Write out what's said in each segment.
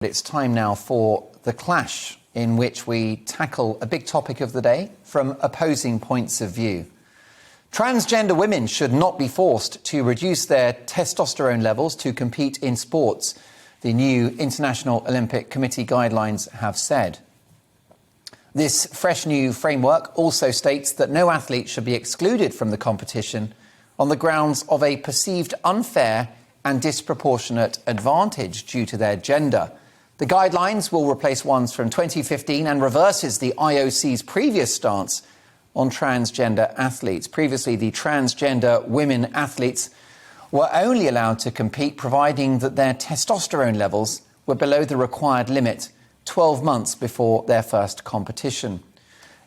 It's time now for The Clash, in which we tackle a big topic of the day from opposing points of view. Transgender women should not be forced to reduce their testosterone levels to compete in sports, the new International Olympic Committee guidelines have said. This fresh new framework also states that no athlete should be excluded from the competition on the grounds of a perceived unfair and disproportionate advantage due to their gender. The guidelines will replace ones from 2015 and reverses the IOC's previous stance on transgender athletes. Previously, the transgender women athletes were only allowed to compete providing that their testosterone levels were below the required limit 12 months before their first competition.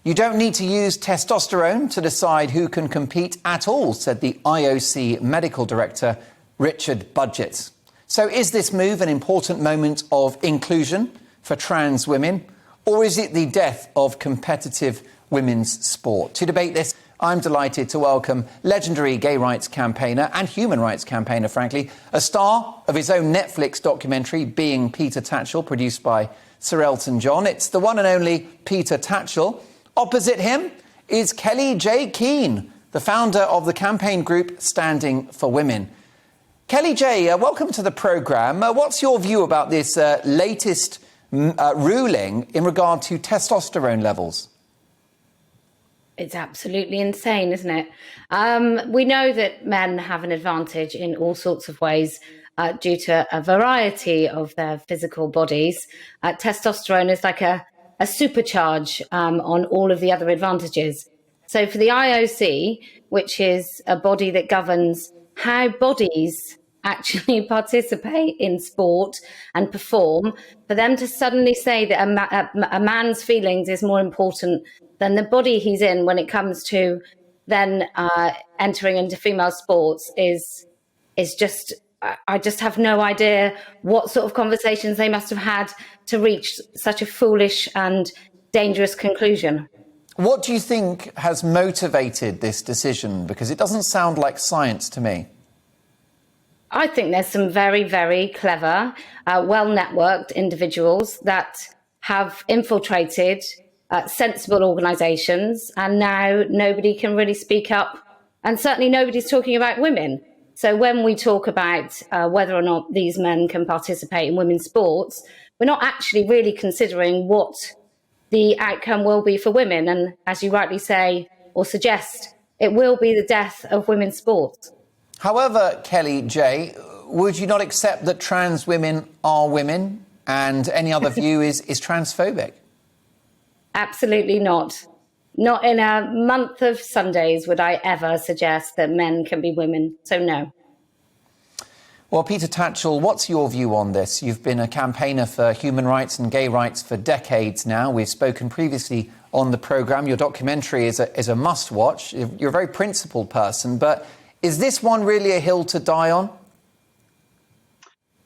You don't need to use testosterone to decide who can compete at all, said the IOC medical director, Richard Budgett. So is this move an important moment of inclusion for trans women, or is it the death of competitive women's sport? To debate this, I'm delighted to welcome legendary gay rights campaigner and human rights campaigner, frankly, a star of his own Netflix documentary, Being Peter Tatchell, produced by Sir Elton John. It's the one and only Peter Tatchell. Opposite him is Kellie-Jay Keen, the founder of the campaign group Standing for Women. Kellie-Jay, welcome to the programme. What's your view about this latest ruling in regard to testosterone levels? It's absolutely insane, isn't it? We know that men have an advantage in all sorts of ways due to a variety of their physical bodies. Testosterone is like a supercharge on all of the other advantages. So for the IOC, which is a body that governs how bodies actually participate in sport and perform, for them to suddenly say that a man's feelings is more important than the body he's in when it comes to then entering into female sports is just, I just have no idea what sort of conversations they must have had to reach such a foolish and dangerous conclusion. What do you think has motivated this decision? Because it doesn't sound like science to me. I think there's some very, very clever, well-networked individuals that have infiltrated sensible organisations, and now nobody can really speak up, and certainly nobody's talking about women. So when we talk about whether or not these men can participate in women's sports, we're not actually really considering what the outcome will be for women. And as you rightly say or suggest, it will be the death of women's sports. However, Kellie-Jay, would you not accept that trans women are women and any other view is transphobic? Absolutely not. Not in a month of Sundays would I ever suggest that men can be women. So no. Well, Peter Tatchell, what's your view on this? You've been a campaigner for human rights and gay rights for decades now. We've spoken previously on the programme. Your documentary is a must-watch. You're a very principled person, but is this one really a hill to die on?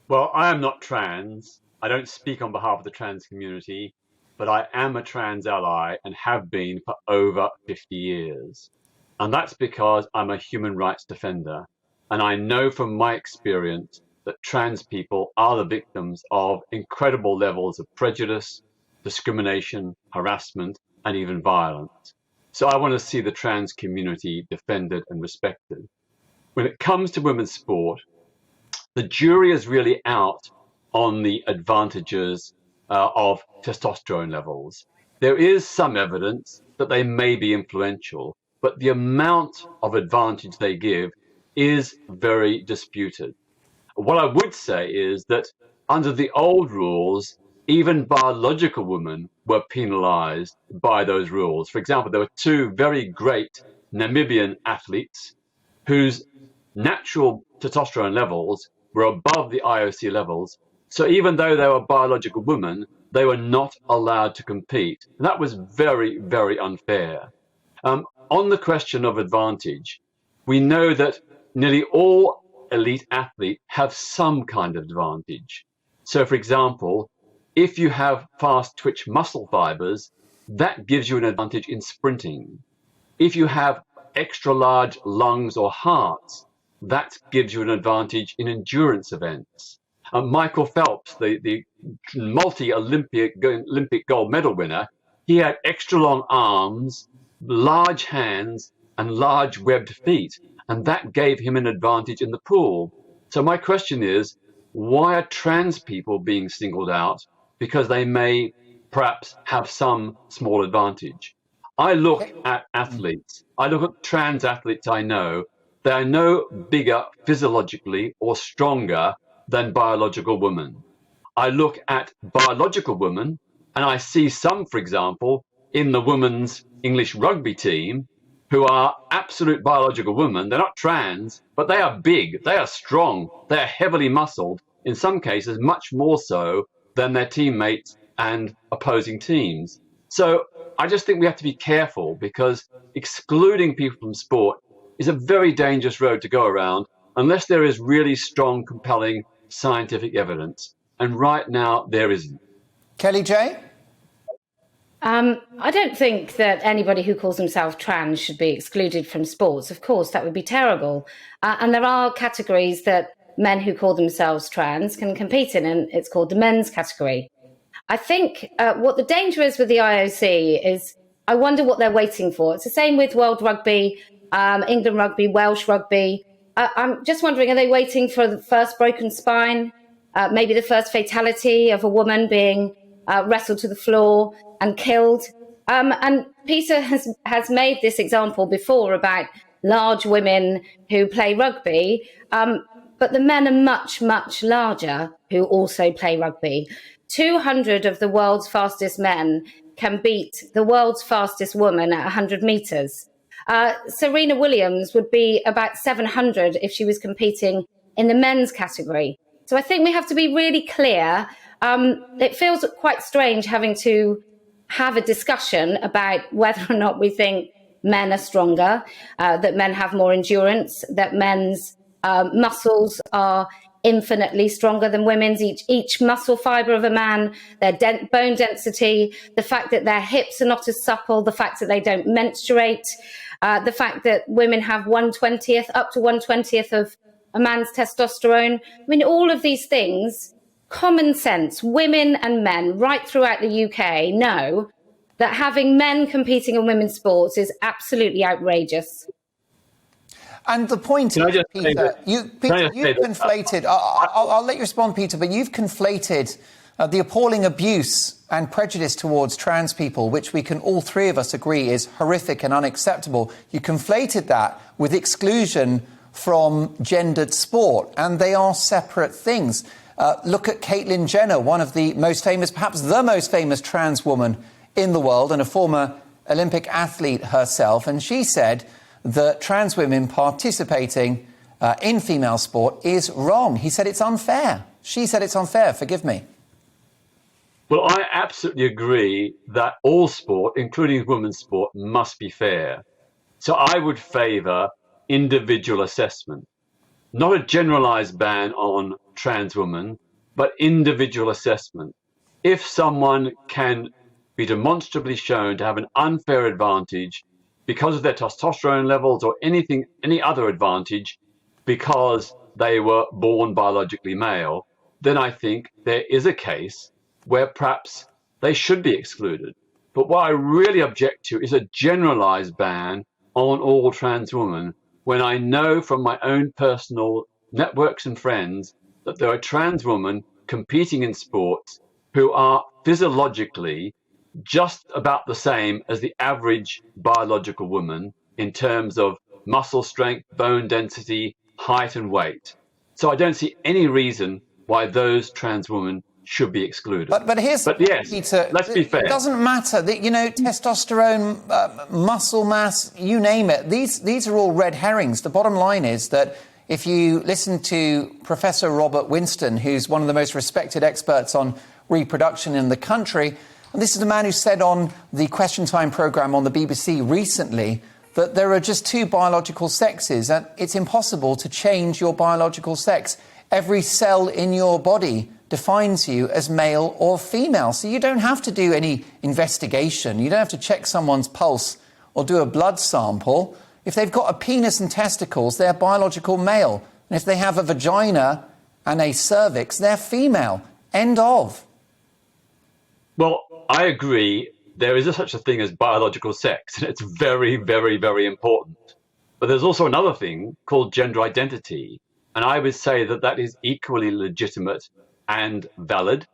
Well, I am not trans. I don't speak on behalf of the trans community, but I am a trans ally and have been for over 50 years. And that's because I'm a human rights defender. And I know from my experience that trans people are the victims of incredible levels of prejudice, discrimination, harassment, and even violence. So I want to see the trans community defended and respected. When it comes to women's sport, the jury is really out on the advantages of testosterone levels. There is some evidence that they may be influential, but the amount of advantage they give is very disputed. What I would say is that under the old rules, even biological women were penalized by those rules. For example, there were two very great Namibian athletes whose natural testosterone levels were above the IOC levels. So even though they were biological women, they were not allowed to compete. And that was very, very unfair. On the question of advantage, we know that nearly all elite athletes have some kind of advantage. So, for example, if you have fast twitch muscle fibers, that gives you an advantage in sprinting. If you have extra large lungs or hearts, that gives you an advantage in endurance events. Michael Phelps, the multi-Olympic gold medal winner, he had extra long arms, large hands, and large webbed feet. And that gave him an advantage in the pool. So my question is, why are trans people being singled out? Because they may perhaps have some small advantage. I look at athletes. I look at trans athletes I know. They are no bigger physiologically or stronger than biological women. I look at biological women, and I see some, for example, in the women's English rugby team, who are absolute biological women. They're not trans, but they are big, they are strong, they are heavily muscled, in some cases much more so than their teammates and opposing teams. So I just think we have to be careful, because excluding people from sport is a very dangerous road to go around unless there is really strong, compelling scientific evidence. And right now, there isn't. Kellie-Jay? I don't think that anybody who calls himself trans should be excluded from sports. Of course, that would be terrible. And there are categories that men who call themselves trans can compete in, and it's called the men's category. I think what the danger is with the IOC is I wonder what they're waiting for. It's the same with World Rugby, England Rugby, Welsh Rugby. I'm just wondering, are they waiting for the first broken spine, maybe the first fatality of a woman being wrestled to the floor and killed? And Peter has made this example before about large women who play rugby, but the men are much, much larger who also play rugby. 200 of the world's fastest men can beat the world's fastest woman at 100 meters. Serena Williams would be about 700 if she was competing in the men's category. So I think we have to be really clear. It feels quite strange having to have a discussion about whether or not we think men are stronger, that men have more endurance, that men's muscles are infinitely stronger than women's. Each muscle fiber of a man, their bone density, the fact that their hips are not as supple, the fact that they don't menstruate, the fact that women have 1/20th, up to 1/20th of a man's testosterone. I mean, all of these things, common sense, women and men right throughout the UK know that having men competing in women's sports is absolutely outrageous. And the point is, Peter, you've conflated, I'll let you respond, Peter, but you've conflated the appalling abuse and prejudice towards trans people, which we can all three of us agree is horrific and unacceptable. You conflated that with exclusion from gendered sport, and they are separate things. Look at Caitlyn Jenner, one of the most famous, perhaps the most famous trans woman in the world, and a former Olympic athlete herself, and she said that trans women participating in female sport is wrong. He said it's unfair. She said it's unfair. Forgive me. Well, I absolutely agree that all sport, including women's sport, must be fair. So I would favour individual assessment, not a generalised ban on trans women, but individual assessment. If someone can be demonstrably shown to have an unfair advantage because of their testosterone levels or any other advantage because they were born biologically male, then I think there is a case where perhaps they should be excluded. But what I really object to is a generalized ban on all trans women, when I know from my own personal networks and friends that there are trans women competing in sports who are physiologically just about the same as the average biological woman in terms of muscle strength, bone density, height and weight. So I don't see any reason why those trans women should be excluded. But here's the yes, Peter, let's be fair. It doesn't matter that, testosterone, muscle mass, you name it. These are all red herrings. The bottom line is that if you listen to Professor Robert Winston, who's one of the most respected experts on reproduction in the country, and this is the man who said on the Question Time programme on the BBC recently that there are just two biological sexes and it's impossible to change your biological sex. Every cell in your body defines you as male or female. So you don't have to do any investigation. You don't have to check someone's pulse or do a blood sample. If they've got a penis and testicles, they're biological male. And if they have a vagina and a cervix, they're female. End of. Well, I agree. There is such a thing as biological sex, and it's very, very, very important. But there's also another thing called gender identity. And I would say that that is equally legitimate and valid,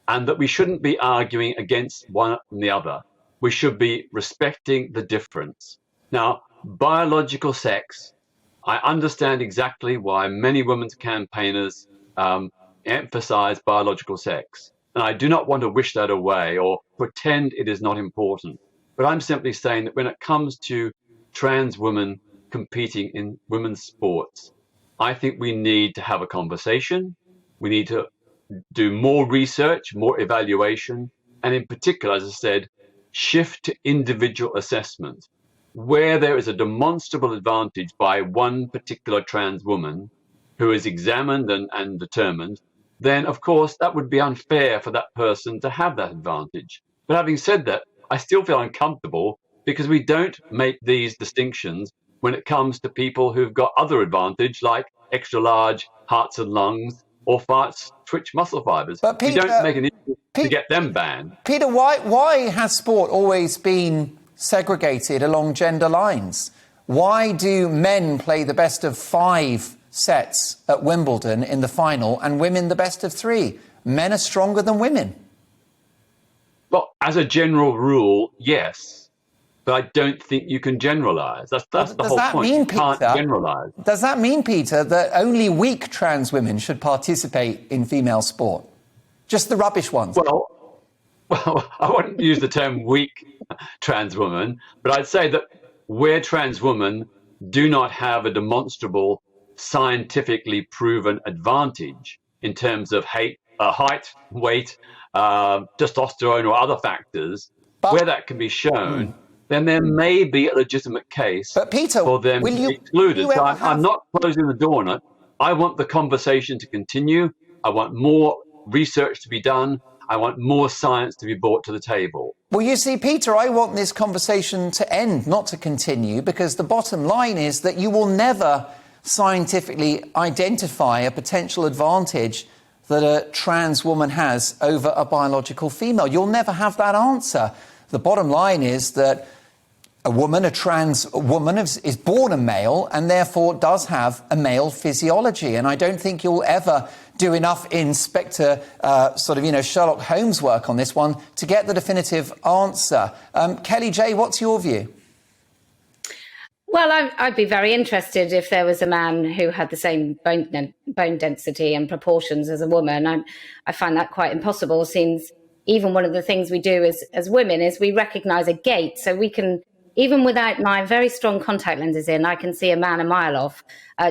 and that we shouldn't be arguing against one and the other. We should be respecting the difference. Now, biological sex, I understand exactly why many women's campaigners emphasize biological sex. And I do not want to wish that away or pretend it is not important. But I'm simply saying that when it comes to trans women competing in women's sports, I think we need to have a conversation. We need to do more research, more evaluation, and in particular, as I said, shift to individual assessment. Where there is a demonstrable advantage by one particular trans woman who is examined and determined, then of course that would be unfair for that person to have that advantage. But having said that, I still feel uncomfortable because we don't make these distinctions when it comes to people who've got other advantage like extra large hearts and lungs or fast twitch muscle fibers. But Peter, we don't make an issue to get them banned. Peter, why has sport always been segregated along gender lines? Why do men play the best of 5 sets at Wimbledon in the final and women the best of 3? Men are stronger than women. Well, as a general rule, yes. But I don't think you can generalise. That's the whole point. You can't generalise. Does that mean, Peter, that only weak trans women should participate in female sport? Just the rubbish ones? Well, I wouldn't use the term weak trans woman, but I'd say that where trans women do not have a demonstrable, scientifically proven advantage in terms of height, weight, testosterone or other factors, where that can be shown, then there may be a legitimate case for them to be excluded. So I'm not closing the door on it. I want the conversation to continue. I want more research to be done. I want more science to be brought to the table. Well, you see, Peter, I want this conversation to end, not to continue, because the bottom line is that you will never scientifically identify a potential advantage that a trans woman has over a biological female. You'll never have that answer. The bottom line is that a trans woman is born a male and therefore does have a male physiology. And I don't think you'll ever do enough Inspector Sherlock Holmes work on this one to get the definitive answer. Kellie-Jay, what's your view? Well, I'd be very interested if there was a man who had the same bone density and proportions as a woman. I find that quite impossible, since even one of the things we do as women is we recognise a gait. So we can, even without my very strong contact lenses in, I can see a man a mile off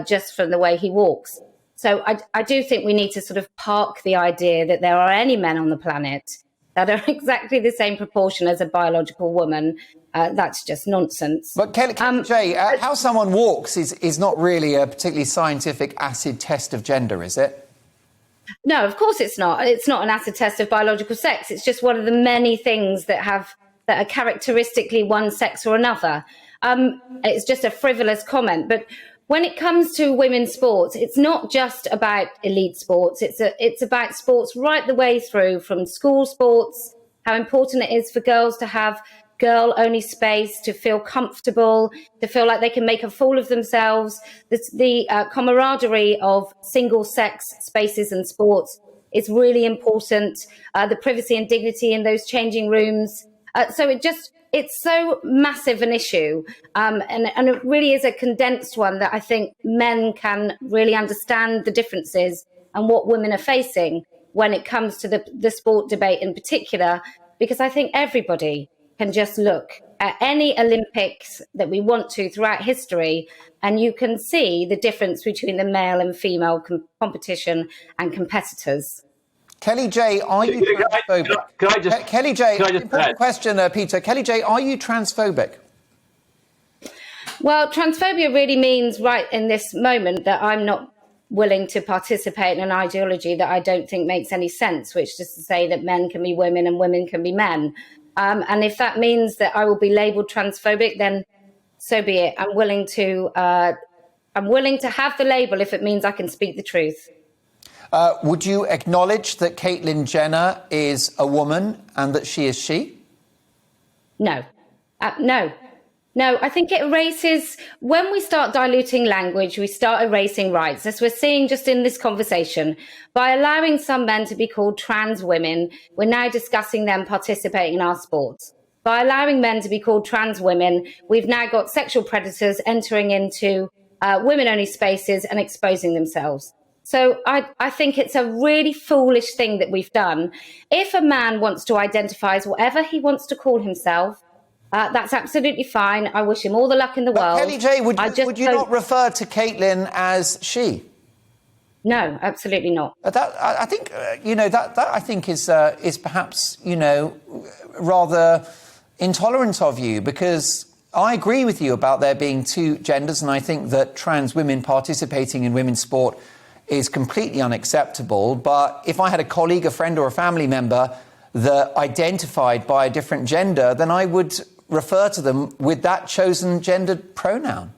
just from the way he walks. So I do think we need to sort of park the idea that there are any men on the planet that are exactly the same proportion as a biological woman. That's just nonsense. But Kellie-Jay, how someone walks is not really a particularly scientific acid test of gender, is it? No, of course it's not. It's not an acid test of biological sex. It's just one of the many things that are characteristically one sex or another. It's just a frivolous comment. But when it comes to women's sports, it's not just about elite sports. It's about sports right the way through, from school sports, how important it is for girls to have girl-only space, to feel comfortable, to feel like they can make a fool of themselves. The camaraderie of single-sex spaces and sports is really important. The privacy and dignity in those changing rooms. So it's so massive an issue, and it really is a condensed one that I think men can really understand the differences and what women are facing when it comes to the sport debate in particular, because I think everybody can just look at any Olympics that we want to throughout history, and you can see the difference between the male and female competition and competitors. Kellie-Jay, are you transphobic? Kellie-Jay, important question, Peter. Kellie-Jay, are you transphobic? Well, transphobia really means right in this moment that I'm not willing to participate in an ideology that I don't think makes any sense, which is to say that men can be women and women can be men. And if that means that I will be labelled transphobic, then so be it. I'm willing to have the label if it means I can speak the truth. Would you acknowledge that Caitlyn Jenner is a woman and that she is she? No. No, I think it erases, when we start diluting language, we start erasing rights, as we're seeing just in this conversation. By allowing some men to be called trans women, we're now discussing them participating in our sports. By allowing men to be called trans women, we've now got sexual predators entering into women-only spaces and exposing themselves. So I think it's a really foolish thing that we've done. If a man wants to identify as whatever he wants to call himself, that's absolutely fine. I wish him all the luck in the world. Kellie-Jay, would you not refer to Caitlyn as she? No, absolutely not. I think I think is perhaps rather intolerant of you, because I agree with you about there being two genders, and I think that trans women participating in women's sport is completely unacceptable. But if I had a colleague, a friend, or a family member that identified by a different gender, then I would refer to them with that chosen gendered pronoun.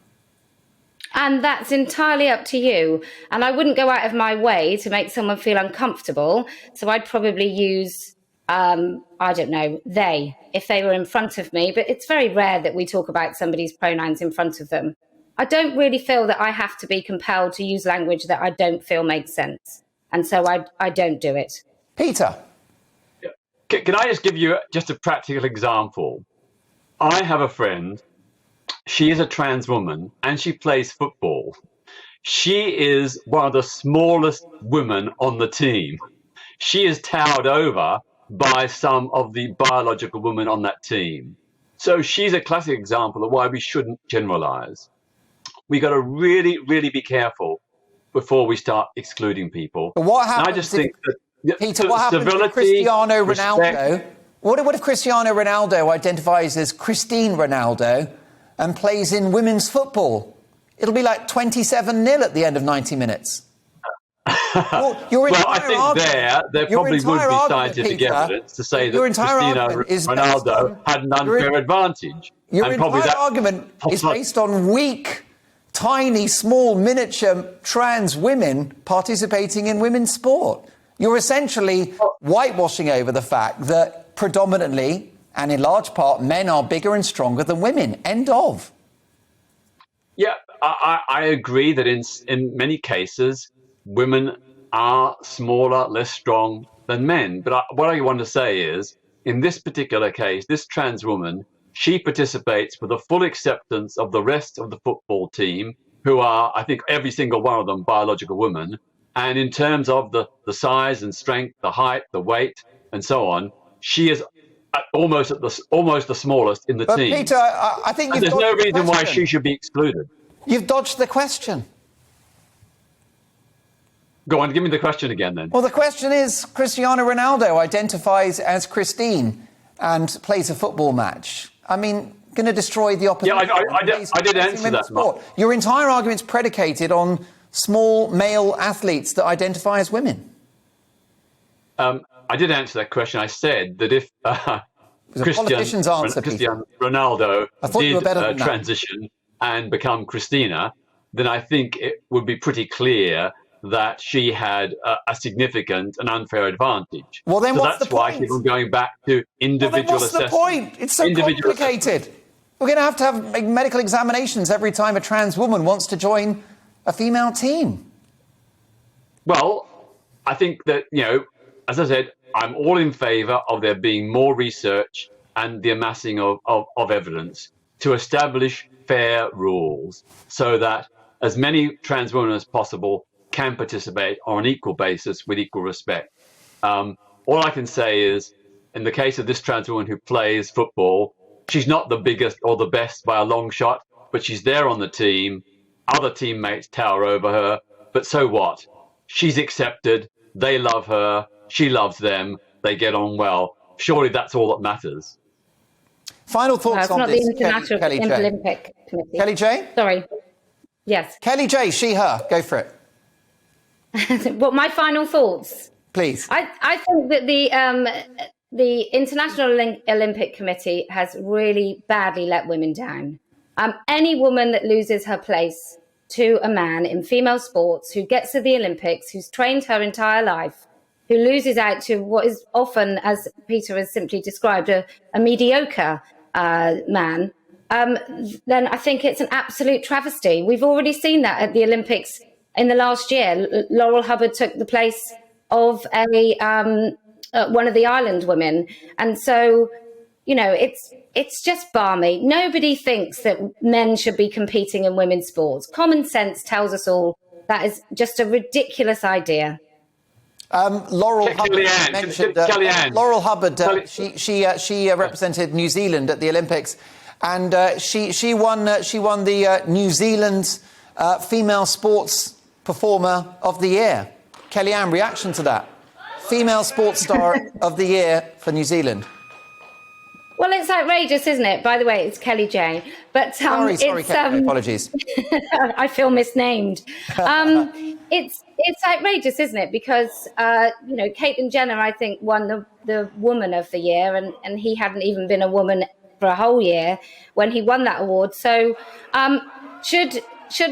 And that's entirely up to you. And I wouldn't go out of my way to make someone feel uncomfortable. So I'd probably use, I don't know, they, if they were in front of me. But it's very rare that we talk about somebody's pronouns in front of them. I don't really feel that I have to be compelled to use language that I don't feel makes sense. And so I don't do it. Peter. Can I just give you just a practical example? I have a friend. She is a trans woman and she plays football. She is one of the smallest women on the team. She is towered over by some of the biological women on that team. So she's a classic example of why we shouldn't generalize. We got to really, really be careful before we start excluding people. But what happens? And I just think that Peter, what happens if Cristiano Ronaldo? What if Cristiano Ronaldo identifies as Christine Ronaldo and plays in women's football? It'll be like 27-0 at the end of 90 minutes. Well, I think there probably would be scientific evidence to say that Cristiano Ronaldo had an unfair advantage. Your entire argument is based on weak, tiny, small, miniature trans women participating in women's sport. You're essentially whitewashing over the fact that predominantly and in large part men are bigger and stronger than women. End of. Yeah, I agree that in many cases women are smaller, less strong than men. But what I want to say is, in this particular case, this trans woman, she participates with a full acceptance of the rest of the football team, who are, I think, every single one of them biological women. And in terms of the size and strength, the height, the weight, and so on, she is almost the smallest in the team. But Peter, I think there's no reason why she should be excluded. You've dodged the question. Go on, give me the question again then. Well, the question is, Cristiano Ronaldo identifies as Christine and plays a football match. I mean, going to destroy the opposition. Yeah, I did answer that, Mark. Your entire argument's predicated on small male athletes that identify as women. I did answer that question. I said that if Cristiano Ronaldo did transition and become Christina, then I think it would be pretty clear that she had a significant and unfair advantage. Well, then so what's that's the why point? I keep on going back to individual assessment. What's the point? It's so complicated. We're going to have medical examinations every time a trans woman wants to join a female team. Well, I think that, as I said, I'm all in favour of there being more research and the amassing of evidence to establish fair rules so that as many trans women as possible can participate on an equal basis with equal respect. All I can say is, in the case of this trans woman who plays football, she's not the biggest or the best by a long shot, but she's there on the team. Other teammates tower over her, but so what? She's accepted. They love her. She loves them. They get on well. Surely that's all that matters. Final thoughts on this, It's not the International Olympic Committee. Kellie-Jay? Sorry. Yes. Kellie-Jay, she, her. Go for it. Well, my final thoughts. Please. I think that the International Olympic Committee has really badly let women down. Any woman that loses her place to a man in female sports who gets to the Olympics, who's trained her entire life, who loses out to what is often, as Peter has simply described, a mediocre man, then I think it's an absolute travesty. We've already seen that at the Olympics in the last year. Laurel Hubbard took the place of one of the island women. And so, you know, it's just balmy. Nobody thinks that men should be competing in women's sports. Common sense tells us all that is just a ridiculous idea. Laurel Hubbard mentioned Laurel Hubbard. She represented New Zealand at the Olympics, and she won the New Zealand Female Sports Performer of the Year. Kellyanne, reaction to that? Female Sports Star of the Year for New Zealand. Well, it's outrageous, isn't it? By the way, it's Kellie-Jay. But sorry, apologies. I feel misnamed. It's outrageous, isn't it? Because you know, Caitlyn Jenner, I think, won the Woman of the Year, and he hadn't even been a woman for a whole year when he won that award. So, should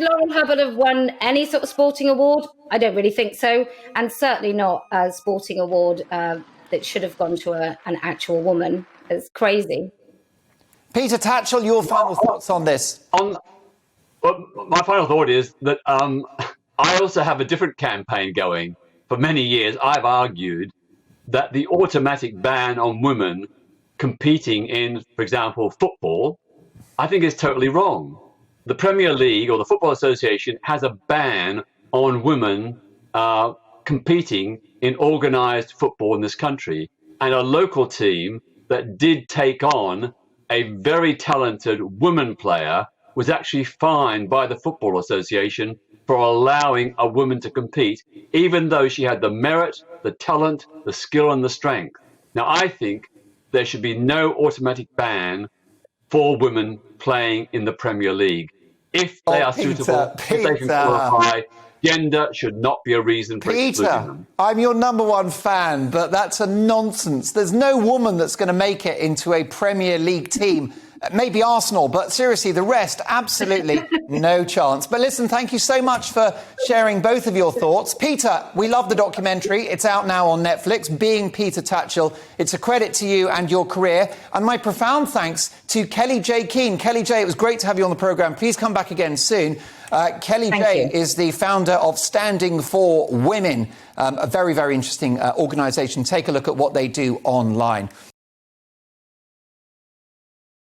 Laurel Hubbard have won any sort of sporting award? I don't really think so, and certainly not a sporting award that should have gone to an actual woman. It's crazy. Peter Tatchell, your final thoughts on this? My final thought is that I also have a different campaign going. For many years, I've argued that the automatic ban on women competing in, for example, football, I think is totally wrong. The Premier League or the Football Association has a ban on women competing in organised football in this country. And a local team that did take on a very talented woman player was actually fined by the Football Association for allowing a woman to compete, even though she had the merit, the talent, the skill and the strength. Now, I think there should be no automatic ban for women playing in the Premier League. If they are suitable, if they can qualify, gender should not be a reason for excluding them. I'm your number one fan, but that's a nonsense. There's no woman that's going to make it into a Premier League team. Maybe Arsenal, but seriously, the rest, absolutely no chance. But listen, thank you so much for sharing both of your thoughts. Peter, we love the documentary. It's out now on Netflix, Being Peter Tatchell. It's a credit to you and your career. And my profound thanks to Kellie-Jay Keen. Kellie-Jay, it was great to have you on the programme. Please come back again soon. Kellie-Jay is the founder of Standing for Women, a very, very interesting organisation. Take a look at what they do online.